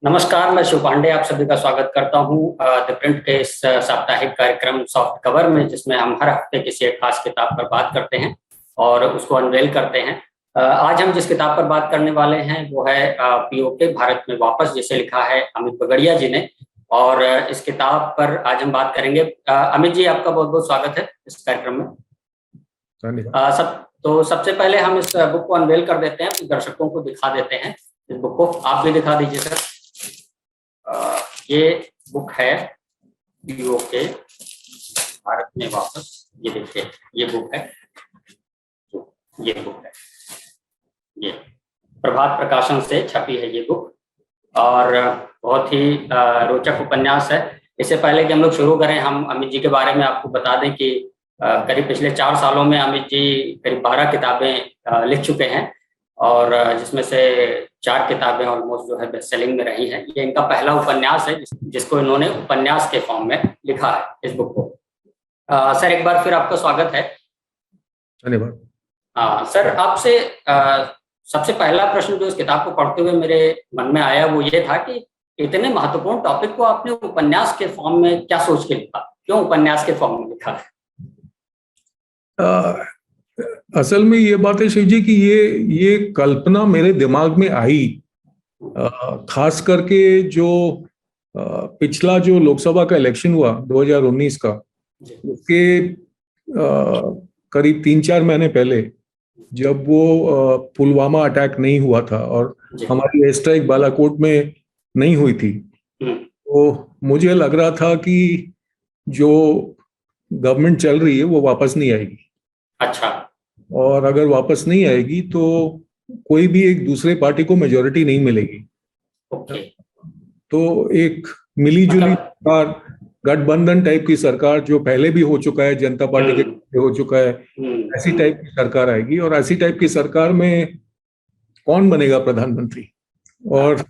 नमस्कार, मैं शिव पांडे आप सभी का स्वागत करता हूं द प्रिंट के इस साप्ताहिक कार्यक्रम सॉफ्ट कवर में, जिसमें हम हर हफ्ते किसी एक खास किताब पर बात करते हैं और उसको अनवेल करते हैं। आज हम जिस किताब पर बात करने वाले हैं वो है पीओके भारत में वापस, जिसे लिखा है अमित बगड़िया जी ने। और इस किताब पर आज हम बात करेंगे। अमित जी, आपका बहुत बहुत स्वागत है इस कार्यक्रम में। सबसे पहले हम इस बुक को अनवेल कर देते हैं, दर्शकों को दिखा देते हैं इस बुक को। आप भी दिखा दीजिए सर। ये बुक है पीओके भारत में वापस। ये देखिए, ये बुक है, ये प्रभात प्रकाशन से छपी है ये बुक, और बहुत ही रोचक उपन्यास है। इससे पहले कि हम लोग शुरू करें, हम अमित जी के बारे में आपको बता दें कि करीब पिछले 4 सालों में अमित जी करीब 12 किताबें लिख चुके हैं, और जिसमें से 4 किताबें ऑलमोस्ट जो है बेस्ट सेलिंग में रही हैं। ये इनका पहला उपन्यास है जिसको इन्होंने उपन्यास के फॉर्म में लिखा है, इस बुक को। सर, एक बार फिर आपका स्वागत है। धन्यवाद। सर, आपसे सबसे पहला प्रश्न जो इस किताब को पढ़ते हुए मेरे मन में आया वो ये था कि इतने महत्वपूर्ण टॉपिक को आपने उपन्यास के फॉर्म में क्या सोच के लिखा? क्यों उपन्यास के फॉर्म में लिखा? असल में ये बात है शिव जी कि ये कल्पना मेरे दिमाग में आई, खास करके जो पिछला जो लोकसभा का इलेक्शन हुआ 2019 का, उसके करीब 3-4 महीने पहले, जब वो पुलवामा अटैक नहीं हुआ था और हमारी एयर स्ट्राइक बालाकोट में नहीं हुई थी, तो मुझे लग रहा था कि जो गवर्नमेंट चल रही है वो वापस नहीं आएगी। अच्छा। और अगर वापस नहीं आएगी तो कोई भी एक दूसरे पार्टी को मेजॉरिटी नहीं मिलेगी। तो एक मिलीजुली सरकार, गठबंधन टाइप की सरकार, जो पहले भी हो चुका है, जनता पार्टी के हो चुका है, ऐसी टाइप की सरकार आएगी। और ऐसी टाइप की सरकार में कौन बनेगा प्रधानमंत्री, और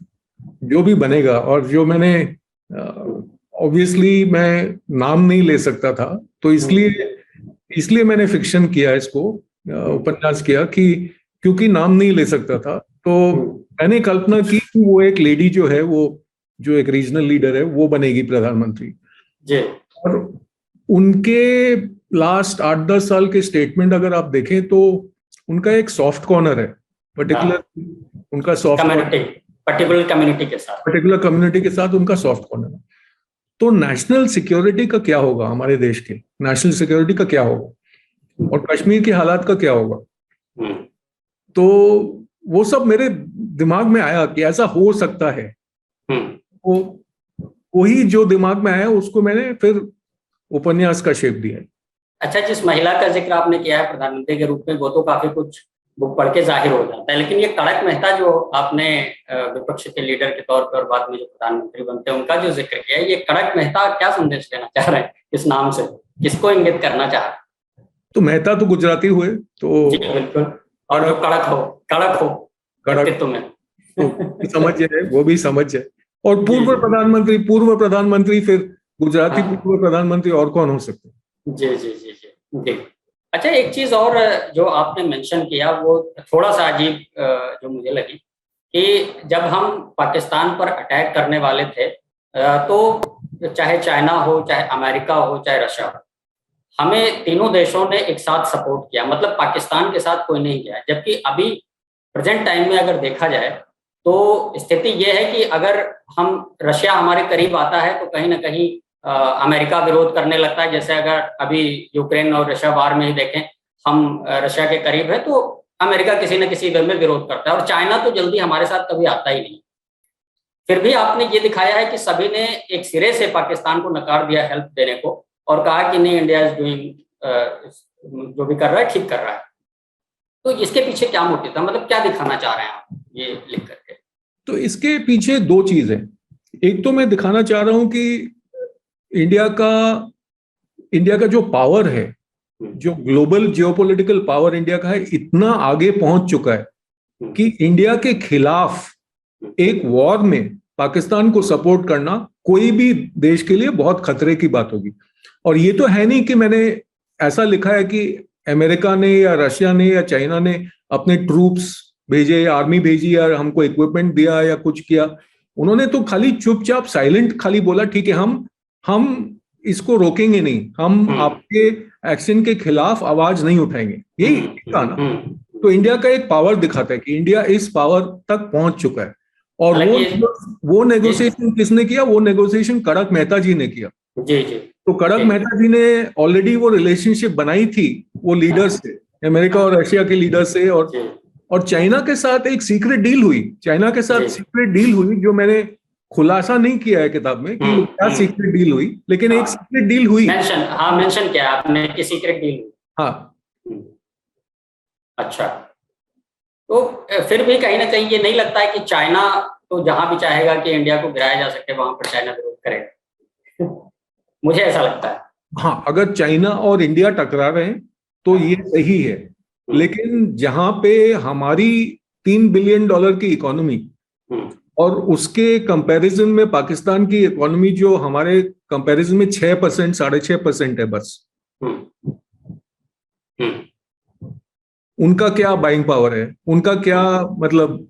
जो भी बनेगा, और जो मैंने ऑब्वियसली मैं नाम नहीं ले सकता था, तो इसलिए मैंने फिक्शन किया, इसको उपन्यास किया, कि क्योंकि नाम नहीं ले सकता था, तो मैंने कल्पना की कि वो एक लेडी जो है, वो जो एक रीजनल लीडर है, वो बनेगी प्रधानमंत्री जी। और उनके लास्ट 8-10 साल के स्टेटमेंट अगर आप देखें तो उनका एक सॉफ्ट कॉर्नर है, पर्टिकुलर उनका सॉफ्ट पर्टिकुलर कम्युनिटी के साथ उनका सॉफ्ट कॉर्नर है। तो नेशनल सिक्योरिटी का क्या होगा, हमारे देश के नेशनल सिक्योरिटी का क्या होगा, और कश्मीर के हालात का क्या होगा, तो वो सब मेरे दिमाग में आया कि ऐसा हो सकता है। वही जो दिमाग में आया उसको मैंने फिर उपन्यास का शेप दिया। अच्छा, जिस महिला का जिक्र आपने किया है प्रधानमंत्री के रूप में, वो तो काफी कुछ बुक पढ़ के जाहिर हो जाता है, लेकिन ये कड़क मेहता जो आपने विपक्ष के लीडर के तौर पर और बाद में जो प्रधानमंत्री बनते हैं उनका जो जिक्र किया है, ये कड़क मेहता क्या संदेश देना चाह रहे हैं इस नाम से? किसको इंगित करना चाह रहे हैं? तो मेहता तो गुजराती हुए, तो बिल्कुल, और जो कड़क तुम्हें तो समझ है, वो भी समझ है। और पूर्व प्रधानमंत्री फिर गुजराती पूर्व प्रधानमंत्री और कौन हो सकते? जी जी जी जी जी। अच्छा, एक चीज और जो आपने मेंशन किया वो थोड़ा सा अजीब जो मुझे लगी, कि जब हम पाकिस्तान पर अटैक करने वाले थे, तो चाहे चाइना हो, चाहे अमेरिका हो, चाहे रशिया हो, हमें तीनों देशों ने एक साथ सपोर्ट किया, मतलब पाकिस्तान के साथ कोई नहीं किया। जबकि अभी प्रेजेंट टाइम में अगर देखा जाए तो स्थिति ये है कि अगर हम रशिया हमारे करीब आता है तो कहीं ना कहीं अमेरिका विरोध करने लगता है। जैसे अगर अभी यूक्रेन और रशिया वार में ही देखें, हम रशिया के करीब है तो अमेरिका किसी न किसी वे में विरोध करता है, और चाइना तो जल्दी हमारे साथ कभी आता ही नहीं। फिर भी आपने ये दिखाया है कि सभी ने एक सिरे से पाकिस्तान को नकार दिया हेल्प देने को, और कहा कि नहीं, इंडिया इज डूइंग, जो भी कर रहा है ठीक कर रहा है। तो इसके पीछे क्या मोटिव था, मतलब क्या दिखाना चाह रहे हैं आप ये लिख करके? तो इसके पीछे 2 चीजें। एक तो मैं दिखाना चाह रहा हूं कि इंडिया का जो पावर है, जो ग्लोबल जियोपॉलिटिकल पावर इंडिया का है, इतना आगे पहुंच चुका है कि इंडिया के खिलाफ एक वॉर में पाकिस्तान को सपोर्ट करना कोई भी देश के लिए बहुत खतरे की बात होगी। और ये तो है नहीं कि मैंने ऐसा लिखा है कि अमेरिका ने या रशिया ने या चाइना ने अपने ट्रूप्स भेजे, आर्मी भेजी या हमको इक्विपमेंट दिया या कुछ किया। उन्होंने तो खाली चुपचाप साइलेंट खाली बोला ठीक है हम इसको रोकेंगे नहीं, हम आपके एक्शन के खिलाफ आवाज नहीं उठाएंगे, यही था ना। तो इंडिया का एक पावर दिखाता है कि इंडिया इस पावर तक पहुंच चुका है। और वो नेगोशिएशन किसने किया? वो नेगोशिएशन कड़क मेहता जी ने किया। जी जी। तो कड़क मेहता जी ने ऑलरेडी वो रिलेशनशिप बनाई थी वो लीडर से, अमेरिका और रशिया के लीडर से, और चाइना के साथ एक सीक्रेट डील हुई। चाइना के साथ सीक्रेट डील हुई जो मैंने खुलासा नहीं किया है किताब में कि क्या सीक्रेट डील हुई, लेकिन एक सीक्रेट डील हुई। मेंशन किया आपने कि सीक्रेट डील हुई। हाँ। अच्छा, तो फिर भी कहीं ना कहीं ये नहीं लगता है कि चाइना तो जहां भी चाहेगा कि इंडिया को गिराया जा सके वहां पर चाइना विरोध करेगा? मुझे ऐसा लगता है। हाँ, अगर चाइना और इंडिया टकरा रहे हैं तो ये सही है, लेकिन जहां पे हमारी $3 बिलियन की इकोनॉमी और उसके कंपैरिजन में पाकिस्तान की इकोनॉमी जो हमारे कंपैरिजन में 6%, 6.5% है बस, उनका क्या बाइंग पावर है, उनका क्या मतलब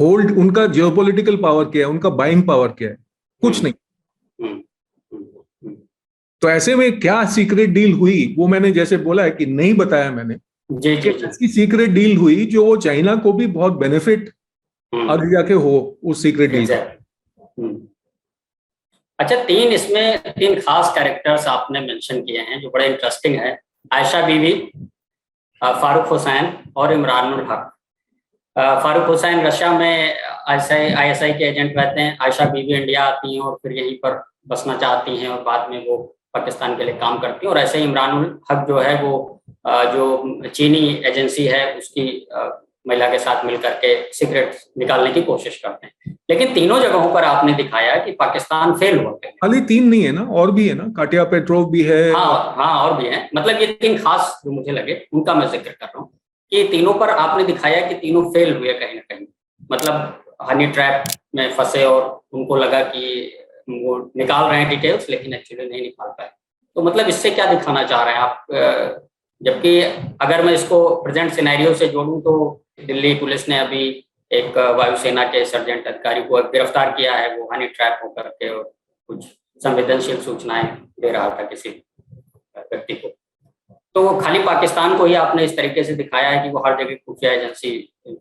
होल्ड, उनका जियोपॉलिटिकल पावर क्या है, उनका बाइंग पावर क्या है? कुछ नहीं। तो ऐसे में क्या सीक्रेट डील हुई वो मैंने जैसे बोला है कि नहीं बताया मैंने। ऐसी सीक्रेट डील हुई जो वो चाइना को भी बहुत बेनिफिट आगे जाके हो उस सीक्रेट डील। अच्छा, तीन खास कैरेक्टर्स आपने मेंशन किए हैं जो बड़े इंटरेस्टिंग है। आयशा बीवी, फारूक हुसैन और इमरानुल हक। फारूक हुसैन रशिया में आईएसआई के एजेंट रहते हैं। आयशा बीवी इंडिया आती हैं और फिर यहीं पर बसना चाहती हैं और बाद में वो पाकिस्तान के लिए काम करती हैं। और ऐसे ही इमरानुल हक जो है वो जो चीनी एजेंसी है उसकी महिला के साथ मिलकर के सिगरेट निकालने की कोशिश करते हैं। लेकिन तीनों जगहों पर आपने दिखाया कि पाकिस्तान फेल हुआ है। खाली 3 नहीं है ना, और भी है ना, काटिया पेट्रोव भी है। हाँ, और भी है। मतलब ये 3 खास जो मुझे लगे उनका मैं जिक्र कर रहा हूँ कि तीनों पर आपने दिखाया कि तीनों फेल हुए कहीं ना कहीं। मतलब हनी ट्रैप में फंसे और उनको लगा कि वो निकाल रहे हैं डिटेल्स, लेकिन एक्चुअली नहीं निकाल पाए। तो मतलब इससे क्या दिखाना चाह रहे हैं आप? जबकि अगर मैं इसको प्रेजेंट सिनेरियो से जोड़ूं तो दिल्ली पुलिस ने अभी एक वायुसेना के सर्जेंट अधिकारी को गिरफ्तार किया है। वो हनी ट्रैप होकर के और कुछ संवेदनशील सूचनाएं दे रहा था किसी व्यक्ति को। तो खाली पाकिस्तान को ही आपने इस तरीके से दिखाया है कि वो हर जगह खुफिया एजेंसी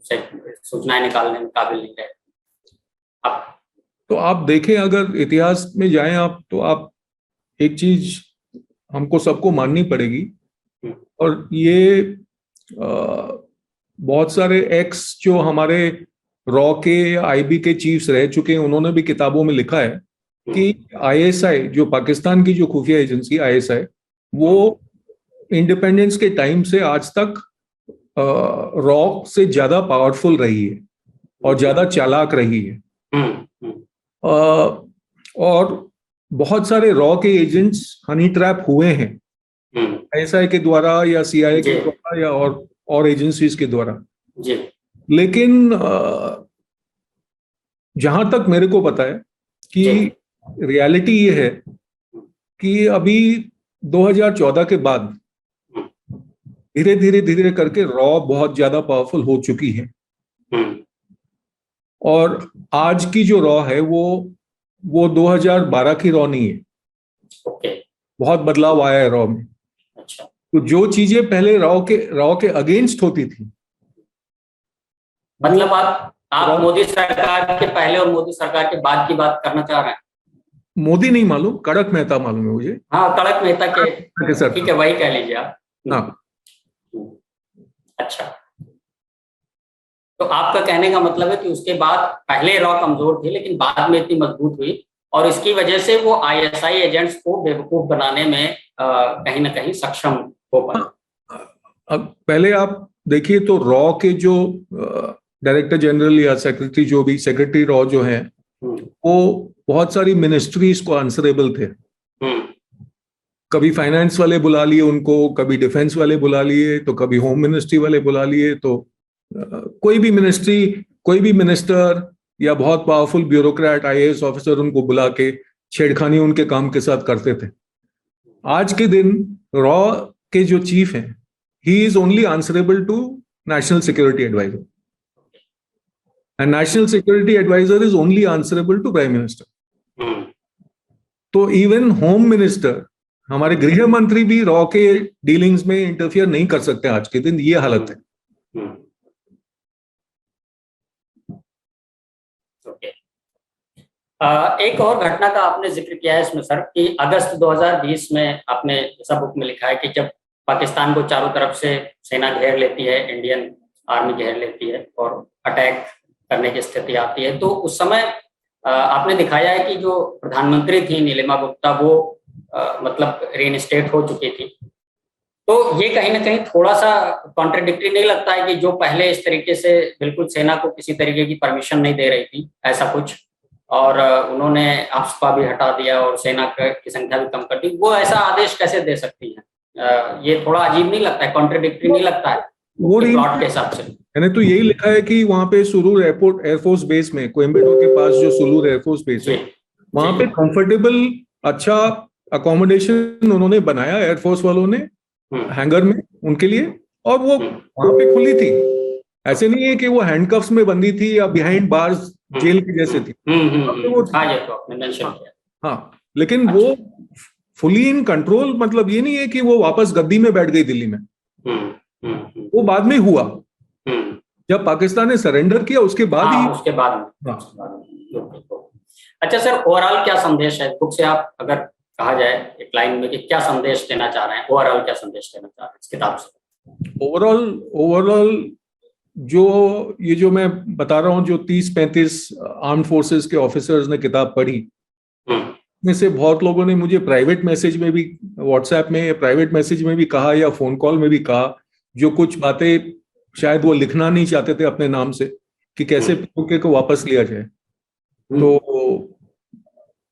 से सूचनाएं निकालने में काबिल नहीं रहे। तो आप देखें, अगर इतिहास में जाएं आप, तो आप एक चीज हमको सबको माननी पड़ेगी, और ये बहुत सारे एक्स जो हमारे रॉ के आईबी के चीफ्स रह चुके हैं उन्होंने भी किताबों में लिखा है कि आईएसआई जो पाकिस्तान की जो खुफिया एजेंसी आईएसआई, वो इंडिपेंडेंस के टाइम से आज तक रॉ से ज्यादा पावरफुल रही है और ज्यादा चालाक रही है। और बहुत सारे रॉ के एजेंट्स हनी ट्रैप हुए हैं आईएसआई के द्वारा या सीआईए के द्वारा या और एजेंसीज के द्वारा। लेकिन जहां तक मेरे को पता है कि रियलिटी ये है कि अभी 2014 के बाद धीरे धीरे करके रॉ बहुत ज्यादा पावरफुल हो चुकी है, और आज की जो रॉ है वो 2012 की रॉ नहीं है। बहुत बदलाव आया है रॉ में। तो जो चीजें पहले रॉ के अगेंस्ट होती थी, मतलब आप मोदी सरकार के पहले और मोदी सरकार के बाद की बात करना चाह रहे हैं? मोदी नहीं मालूम, कड़क मेहता मालूम है मुझे। हाँ, कड़क मेहता के सर, ठीक है, वही कह लीजिए आप। हाँ। अच्छा, तो आपका कहने का मतलब है कि उसके बाद पहले रॉ कमजोर थी लेकिन बाद में इतनी मजबूत हुई और इसकी वजह से वो आईएसआई एजेंट्स को बेवकूफ बनाने में कहीं ना कहीं सक्षम हो पाए। अब पहले आप देखिए तो रॉ के जो डायरेक्टर जनरल या सेक्रेटरी, जो भी सेक्रेटरी रॉ जो है, वो बहुत सारी मिनिस्ट्रीज को आंसरेबल थे। कभी फाइनेंस वाले बुला लिए उनको, कभी डिफेंस वाले बुला लिए, तो कभी होम मिनिस्ट्री वाले बुला लिए। तो कोई भी मिनिस्ट्री, कोई भी मिनिस्टर या बहुत पावरफुल ब्यूरोक्रेट आईएएस ऑफिसर उनको बुला के छेड़खानी उनके काम के साथ करते थे। आज के दिन रॉ के जो चीफ हैं, he is only answerable to national security advisor. And national security advisor is only answerable to prime minister. तो इवन होम मिनिस्टर, हमारे गृह मंत्री भी रॉ के डीलिंग्स में इंटरफियर नहीं कर सकते आज के दिन, ये हालत है। एक और घटना का आपने जिक्र किया है इसमें सर कि अगस्त 2020 में आपने जैसा बुक में लिखा है कि जब पाकिस्तान को चारों तरफ से सेना घेर लेती है, इंडियन आर्मी घेर लेती है और अटैक करने की स्थिति आती है, तो उस समय आपने दिखाया है कि जो प्रधानमंत्री थी नीलिमा गुप्ता, वो मतलब रीइंस्टेट हो चुकी थी। तो ये कहीं ना कहीं थोड़ा सा कॉन्ट्रडिक्टरी नहीं लगता है कि जो पहले इस तरीके से बिल्कुल सेना को किसी तरीके की परमिशन नहीं दे रही थी ऐसा कुछ, और उन्होंने आफ्स्पा भी हटा दिया और सेना की संख्या भी कम कर दी, वो ऐसा आदेश कैसे दे सकती है? ये थोड़ा अजीब नहीं लगता है, कॉन्ट्रडिक्टरी नहीं लगता है वो प्लॉट के हिसाब से? मैंने तो यही लिखा है कि वहां पे सुलूर एयरपोर्ट एयरफोर्स बेस में, कोयम्बटूर के पास जो सुलूर एयरफोर्स बेस है, वहां पे कंफर्टेबल अच्छा अकोमोडेशन उन्होंने बनाया एयरफोर्स वालों ने हैंगर में उनके लिए, और वो वहां पे खुली थी। ऐसे नहीं है कि वो हैंडकफ्स में बंदी थी या बिहाइंड बार्स जेल की जैसे थी। हाँ, लेकिन वो फुली इन कंट्रोल, मतलब ये नहीं है कि वो वापस गद्दी में बैठ गई दिल्ली में। वो बाद में हुआ जब पाकिस्तान ने सरेंडर किया, उसके बाद ही, उसके बाद। अच्छा सर, ओवरऑल क्या संदेश है बुक से, आप अगर कहा जाए एक लाइन में कि क्या संदेश देना चाह रहे हैं, ओवरऑल क्या संदेश देना चाह रहे हैं इस किताब से? ओवरऑल जो मैं बता रहा हूँ, जो 30-35 आर्म्ड फोर्सेस के ऑफिसर्स ने किताब पढ़ी, में से बहुत लोगों ने मुझे प्राइवेट मैसेज में भी, व्हाट्सएप में प्राइवेट मैसेज में भी कहा या फोन कॉल में भी कहा, जो कुछ बातें शायद वो लिखना नहीं चाहते थे अपने नाम से, कि कैसे पीओके को वापस लिया जाए। तो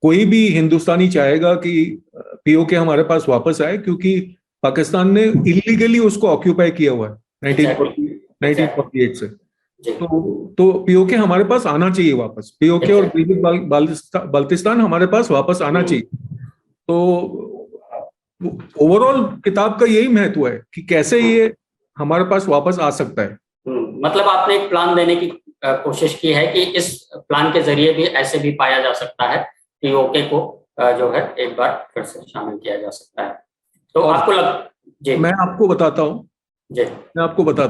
कोई भी हिंदुस्तानी चाहेगा कि पीओके हमारे पास वापस आए, क्योंकि पाकिस्तान ने इलीगली उसको ऑक्यूपाई किया हुआ है 1948 से। तो पीओके हमारे पास आना चाहिए वापस, पीओके और बाल्टिस्तान हमारे पास वापस आना चाहिए। तो ओवरऑल किताब का यही महत्व है कि कैसे ये हमारे पास वापस आ सकता है। मतलब आपने एक प्लान देने की कोशिश की है कि इस प्लान के जरिए भी ऐसे भी पाया जा सकता है, पीओके को जो है एक बार फिर से शामिल किया जा सकता है। तो आपको मैं आपको बताता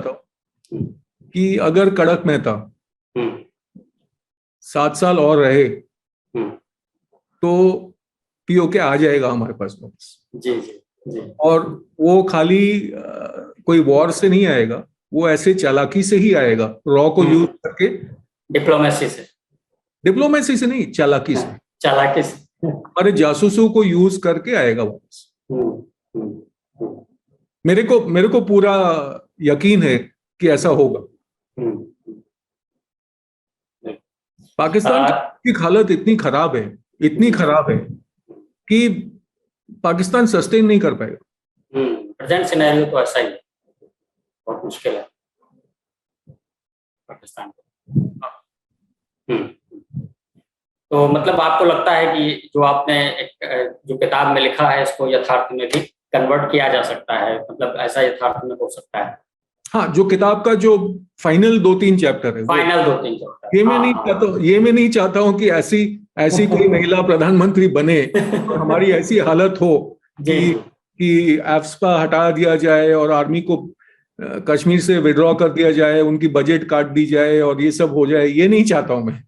हूँ कि अगर कड़क मेहता 7 साल और रहे तो पीओके आ जाएगा हमारे पास वापस। जी। और वो खाली कोई वॉर से नहीं आएगा, वो ऐसे चालाकी से ही आएगा, रॉ को यूज करके, डिप्लोमेसी से नहीं, चालाकी से हमारे जासूसों को यूज करके आएगा वापस। मेरे को पूरा यकीन है कि ऐसा होगा। पाकिस्तान की हालत इतनी खराब है कि पाकिस्तान सस्टेन नहीं कर पाएगा। प्रेजेंट सिनेरियो तो ऐसा ही है, बहुत मुश्किल है पाकिस्तान को। तो मतलब आपको लगता है कि जो आपने जो किताब में लिखा है इसको यथार्थ में भी कन्वर्ट किया जा सकता है, मतलब ऐसा यथार्थ में हो सकता है? हाँ, जो किताब का जो फाइनल 2-3 चैप्टर है, ये मैं नहीं चाहता हूँ कि ऐसी कोई महिला प्रधानमंत्री बने और हमारी ऐसी हालत हो कि आफ्स्पा हटा दिया जाए और आर्मी को कश्मीर से विड्रॉ कर दिया जाए, उनकी बजट काट दी जाए और ये सब हो जाए, ये नहीं चाहता हूं मैं।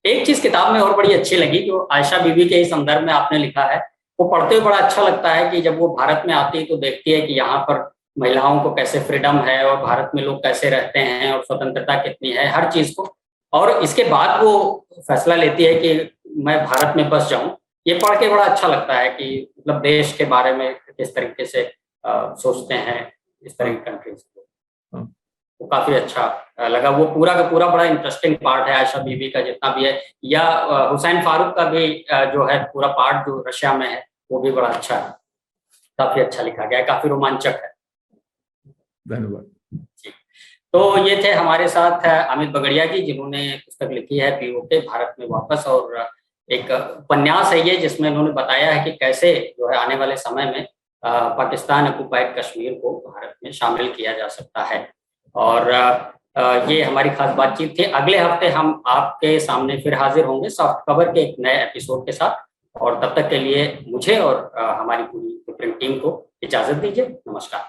एक चीज किताब में और बड़ी अच्छी लगी, जो आयशा बीबी के ही संदर्भ में आपने लिखा है, वो पढ़ते हुए बड़ा अच्छा लगता है कि जब वो भारत में आती है तो देखती है कि यहाँ पर महिलाओं को कैसे फ्रीडम है और भारत में लोग कैसे रहते हैं और स्वतंत्रता कितनी है, हर चीज को, और इसके बाद वो फैसला लेती है कि मैं भारत में बस जाऊं। ये पढ़ के बड़ा अच्छा लगता है कि मतलब देश के बारे में किस तरीके से सोचते हैं इस तरह की कंट्रीज को, वो काफी अच्छा लगा। वो पूरा का पूरा बड़ा इंटरेस्टिंग पार्ट है आयशा बीबी का जितना भी है, या हुसैन फारूक का भी जो है पूरा पार्ट जो रशिया में है वो भी बड़ा अच्छा है, काफी अच्छा लिखा गया है, काफी रोमांचक है। धन्यवाद। तो ये थे हमारे साथ अमित बगड़िया जी, जिन्होंने पुस्तक लिखी है पीओके भारत में वापस, और एक उपन्यास है ये जिसमें उन्होंने बताया है कि कैसे जो है आने वाले समय में पाकिस्तान ऑक्युपाइड कश्मीर को भारत में शामिल किया जा सकता है। और ये हमारी खास बातचीत थी। अगले हफ्ते हम आपके सामने फिर हाजिर होंगे सॉफ्ट कवर के एक नए एपिसोड के साथ, और तब तक के लिए मुझे और हमारी पूरी टीम को इजाजत दीजिए। नमस्कार।